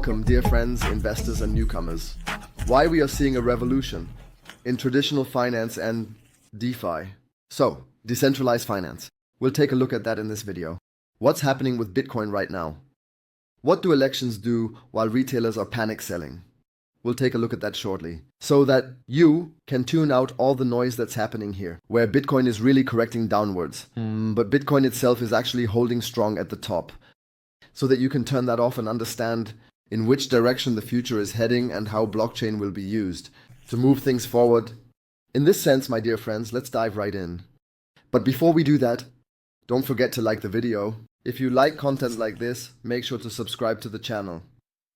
Welcome, dear friends, investors, and newcomers. Why we are seeing a revolution in traditional finance and DeFi. So, decentralized finance. We'll take a look at that in this video. What's happening with Bitcoin right now? What do elections do while retailers are panic selling? We'll take a look at that shortly, so that you can tune out all the noise that's happening here, where Bitcoin is really correcting downwards. But Bitcoin itself is actually holding strong at the top, so that you can turn that off and understand in which direction the future is heading and how blockchain will be used to move things forward. In this sense, my dear friends, let's dive right in. But before we do that, don't forget to like the video. If you like content like this, make sure to subscribe to the channel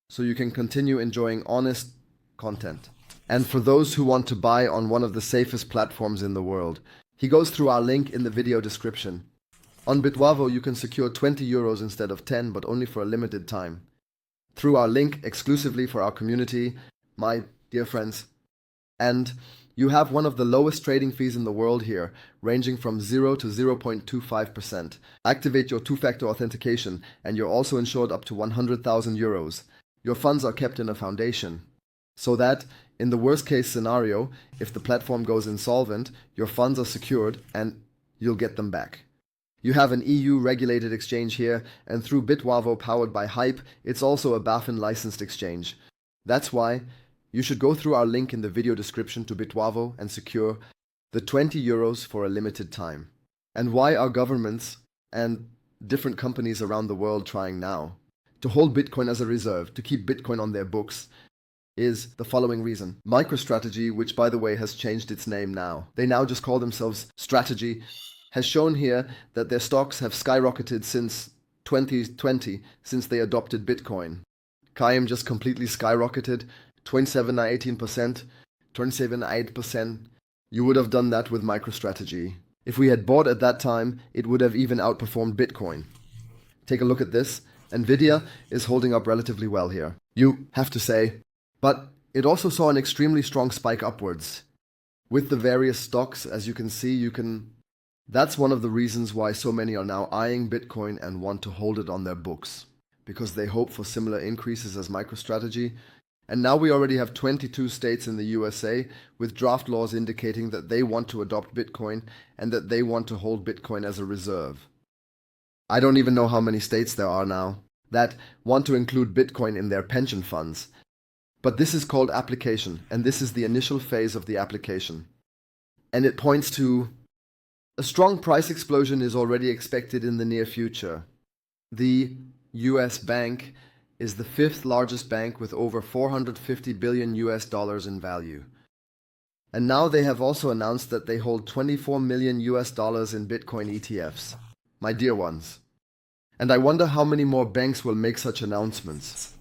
so you can continue enjoying honest content. And for those who want to buy on one of the safest platforms in the world, he goes through our link in the video description. On Bitvavo, you can secure 20 euros instead of 10, but only for a limited time. Through our link exclusively for our community, my dear friends. And you have one of the lowest trading fees in the world here, ranging from 0 to 0.25%. Activate your two-factor authentication, and you're also insured up to 100,000 euros. Your funds are kept in a foundation, so that, in the worst-case scenario, if the platform goes insolvent, your funds are secured and you'll get them back. You have an EU-regulated exchange here, and through Bitvavo powered by Hype, it's also a BaFin-licensed exchange. That's why you should go through our link in the video description to Bitvavo and secure the 20 euros for a limited time. And why are governments and different companies around the world trying now to hold Bitcoin as a reserve, to keep Bitcoin on their books, is the following reason. MicroStrategy, which by the way has changed its name now, they now just call themselves Strategy, has shown here that their stocks have skyrocketed since 2020, since they adopted Bitcoin. Kaim just completely skyrocketed, 27.18%, 27.8%. You would have done that with MicroStrategy. If we had bought at that time, it would have even outperformed Bitcoin. Take a look at this. Nvidia is holding up relatively well here, you have to say, but it also saw an extremely strong spike upwards. With the various stocks, as you can see, that's one of the reasons why so many are now eyeing Bitcoin and want to hold it on their books, because they hope for similar increases as MicroStrategy. And now we already have 22 states in the USA with draft laws indicating that they want to adopt Bitcoin and that they want to hold Bitcoin as a reserve. I don't even know how many states there are now that want to include Bitcoin in their pension funds. But this is called application, and this is the initial phase of the application. And it points to a strong price explosion is already expected in the near future. The US bank is the fifth largest bank with over 450 billion US dollars in value. And now they have also announced that they hold 24 million US dollars in Bitcoin ETFs. My dear ones. And I wonder how many more banks will make such announcements.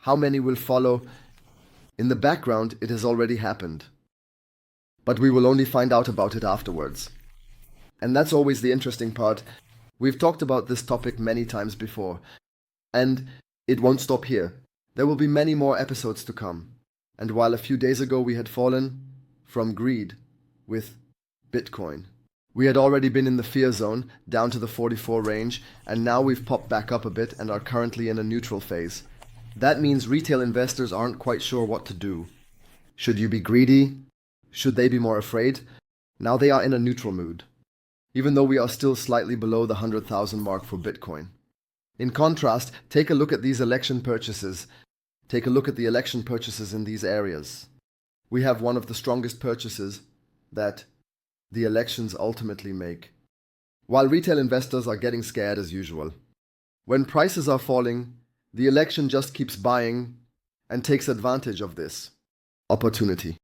How many will follow? In the background, it has already happened. But we will only find out about it afterwards. And that's always the interesting part. We've talked about this topic many times before. And it won't stop here. There will be many more episodes to come. And while a few days ago we had fallen from greed with Bitcoin, we had already been in the fear zone, down to the 44 range, and now we've popped back up a bit and are currently in a neutral phase. That means retail investors aren't quite sure what to do. Should you be greedy? Should they be more afraid? Now they are in a neutral mood, even though we are still slightly below the 100,000 mark for Bitcoin. In contrast, take a look at these election purchases. Take a look at the election purchases in these areas. We have one of the strongest purchases that the elections ultimately make, while retail investors are getting scared as usual. When prices are falling, the election just keeps buying and takes advantage of this opportunity.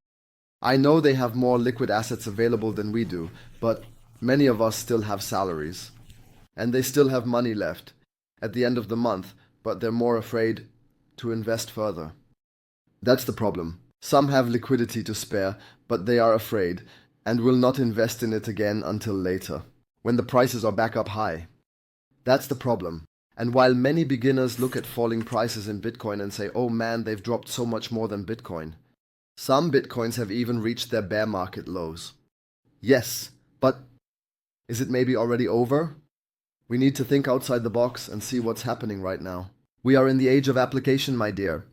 I know they have more liquid assets available than we do, but many of us still have salaries, and they still have money left at the end of the month, but they're more afraid to invest further. That's the problem. Some have liquidity to spare, but they are afraid and will not invest in it again until later, when the prices are back up high. That's the problem. And while many beginners look at falling prices in Bitcoin and say, oh man, they've dropped so much more than Bitcoin, some Bitcoins have even reached their bear market lows. Yes, but is it maybe already over? We need to think outside the box and see what's happening right now. We are in the age of application, my dear.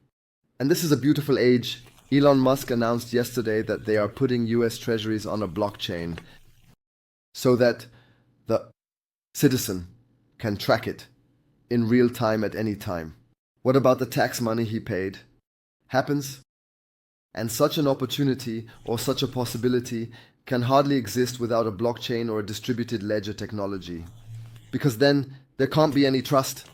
And this is a beautiful age. Elon Musk announced yesterday that they are putting US treasuries on a blockchain so that the citizen can track it in real time at any time. What about the tax money he paid? Happens. And such an opportunity or such a possibility can hardly exist without a blockchain or a distributed ledger technology. Because then there can't be any trust.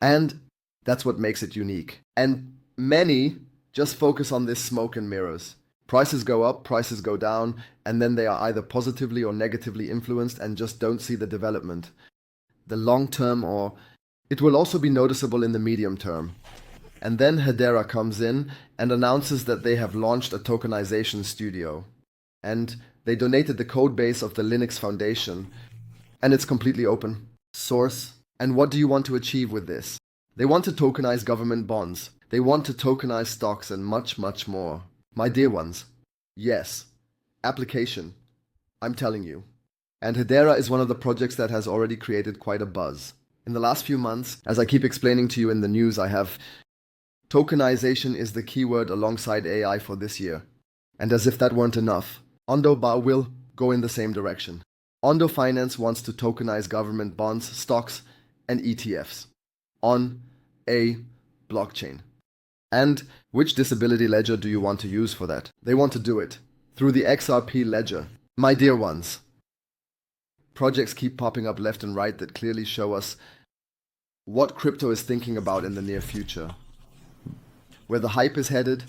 And that's what makes it unique. And many just focus on this smoke and mirrors. Prices go up, prices go down, and then they are either positively or negatively influenced and just don't see the development. The long term, or it will also be noticeable in the medium term. And then Hedera comes in and announces that they have launched a tokenization studio. And they donated the code base of the Linux Foundation. And it's completely open source. And what do you want to achieve with this? They want to tokenize government bonds. They want to tokenize stocks and much, much more. My dear ones, yes, application, I'm telling you. And Hedera is one of the projects that has already created quite a buzz. In the last few months, as I keep explaining to you in the news, tokenization is the keyword alongside AI for this year. And as if that weren't enough, Ondo will go in the same direction. Ondo Finance wants to tokenize government bonds, stocks, and ETFs on a blockchain. And which disability ledger do you want to use for that? They want to do it through the XRP Ledger. My dear ones, projects keep popping up left and right that clearly show us what crypto is thinking about in the near future, where the hype is headed,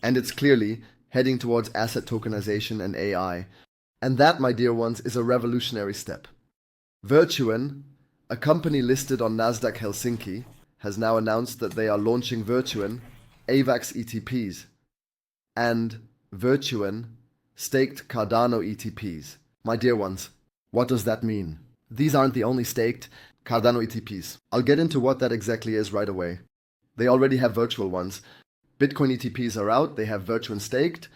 and it's clearly heading towards asset tokenization and AI. And that, my dear ones, is a revolutionary step. Virtuen, a company listed on Nasdaq Helsinki, has now announced that they are launching Virtuen AVAX ETPs and Virtuen staked Cardano ETPs. My dear ones, what does that mean? These aren't the only staked Cardano ETPs. I'll get into what that exactly is right away. They already have virtual ones. Bitcoin ETPs are out, they have Virtuen staked,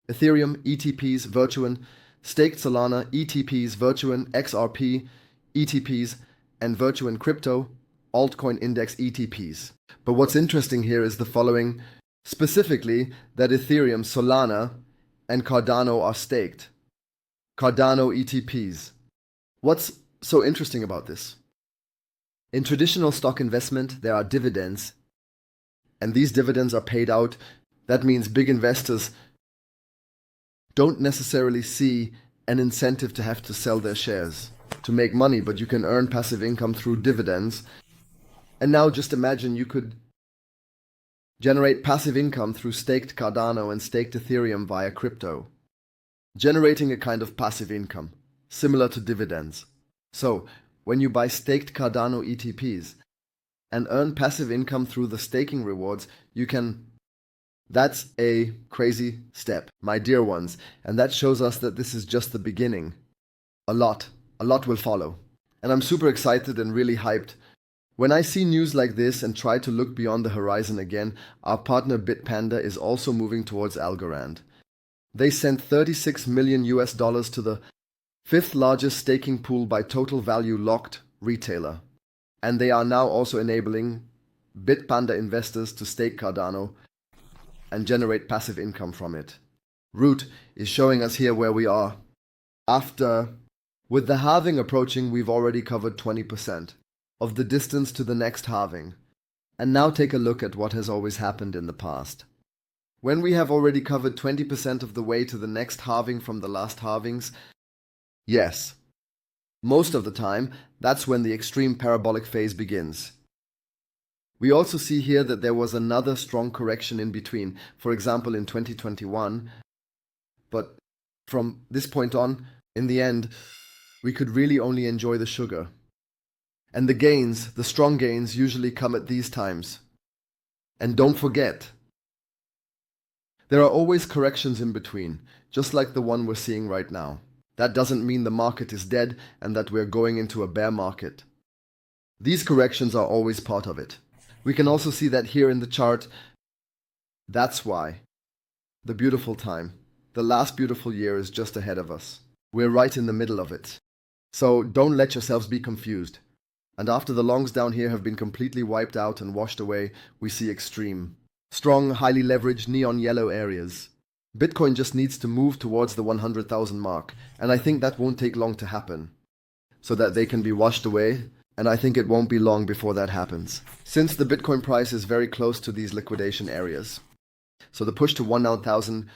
Ethereum ETPs, Virtuen, staked Solana ETPs, Virtuen, XRP ETPs, and Virtuen Crypto altcoin index ETPs. But what's interesting here is the following, specifically that Ethereum, Solana, and Cardano are staked. Cardano ETPs. What's so interesting about this? In traditional stock investment, there are dividends, and these dividends are paid out. That means big investors don't necessarily see an incentive to have to sell their shares to make money, but you can earn passive income through dividends. And now just imagine you could generate passive income through staked Cardano and staked Ethereum via crypto, generating a kind of passive income, similar to dividends. So, when you buy staked Cardano ETPs and earn passive income through the staking rewards, that's a crazy step, my dear ones, and that shows us that this is just the beginning. A lot will follow. And I'm super excited and really hyped. When I see news like this and try to look beyond the horizon again, our partner Bitpanda is also moving towards Algorand. They sent $36 million to the fifth largest staking pool by total value locked retailer. And they are now also enabling Bitpanda investors to stake Cardano and generate passive income from it. Root is showing us here where we are. With the halving approaching, we've already covered 20% of the distance to the next halving. And now take a look at what has always happened in the past. When we have already covered 20% of the way to the next halving from the last halvings, yes, most of the time, that's when the extreme parabolic phase begins. We also see here that there was another strong correction in between, for example in 2021, but from this point on, in the end, we could really only enjoy the sugar. And the strong gains usually come at these times. And don't forget, there are always corrections in between, just like the one we're seeing right now. That doesn't mean the market is dead and that we're going into a bear market. These corrections are always part of it. We can also see that here in the chart. That's why the beautiful time, the last beautiful year is just ahead of us. We're right in the middle of it. So don't let yourselves be confused. And after the longs down here have been completely wiped out and washed away, we see extreme, strong, highly leveraged neon yellow areas. Bitcoin just needs to move towards the 100,000 mark, and I think that won't take long to happen, so that they can be washed away, and I think it won't be long before that happens, since the Bitcoin price is very close to these liquidation areas. So the push to 1,000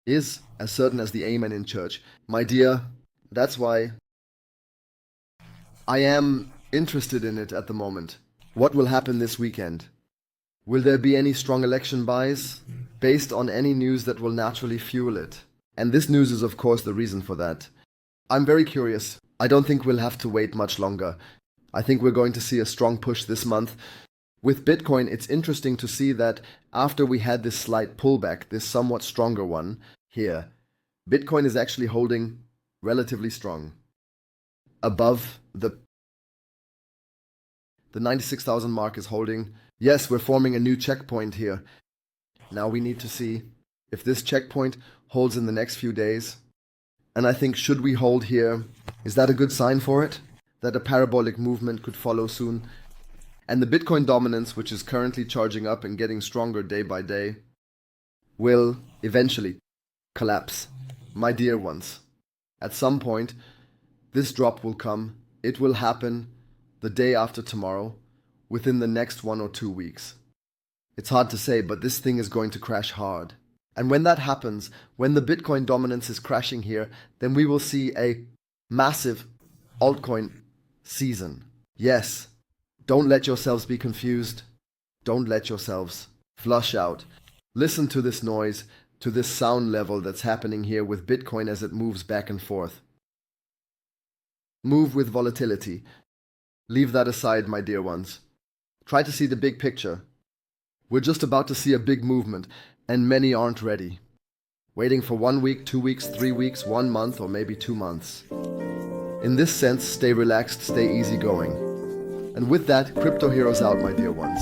is as certain as the amen in church. My dear, that's why I am interested in it at the moment. What will happen this weekend? Will there be any strong election buys based on any news that will naturally fuel it? And this news is of course the reason for that. I'm very curious. I don't think we'll have to wait much longer. I think we're going to see a strong push this month. With Bitcoin, it's interesting to see that after we had this slight pullback, this somewhat stronger one here, Bitcoin is actually holding relatively strong. Above the 96,000 mark is holding. Yes, we're forming a new checkpoint here. Now we need to see if this checkpoint holds in the next few days. And I think, should we hold here? Is that a good sign for it? That a parabolic movement could follow soon? And the Bitcoin dominance, which is currently charging up and getting stronger day by day, will eventually collapse. My dear ones, at some point, this drop will come. It will happen the day after tomorrow, within the next 1 or 2 weeks. It's hard to say, but this thing is going to crash hard. And when that happens, when the Bitcoin dominance is crashing here, then we will see a massive altcoin season. Yes, don't let yourselves be confused. Don't let yourselves flush out. Listen to this noise, to this sound level that's happening here with Bitcoin as it moves back and forth. Move with volatility. Leave that aside, my dear ones. Try to see the big picture. We're just about to see a big movement, and many aren't ready. Waiting for 1 week, 2 weeks, 3 weeks, 1 month, or maybe 2 months. In this sense, stay relaxed, stay easygoing. And with that, Crypto Heroes out, my dear ones.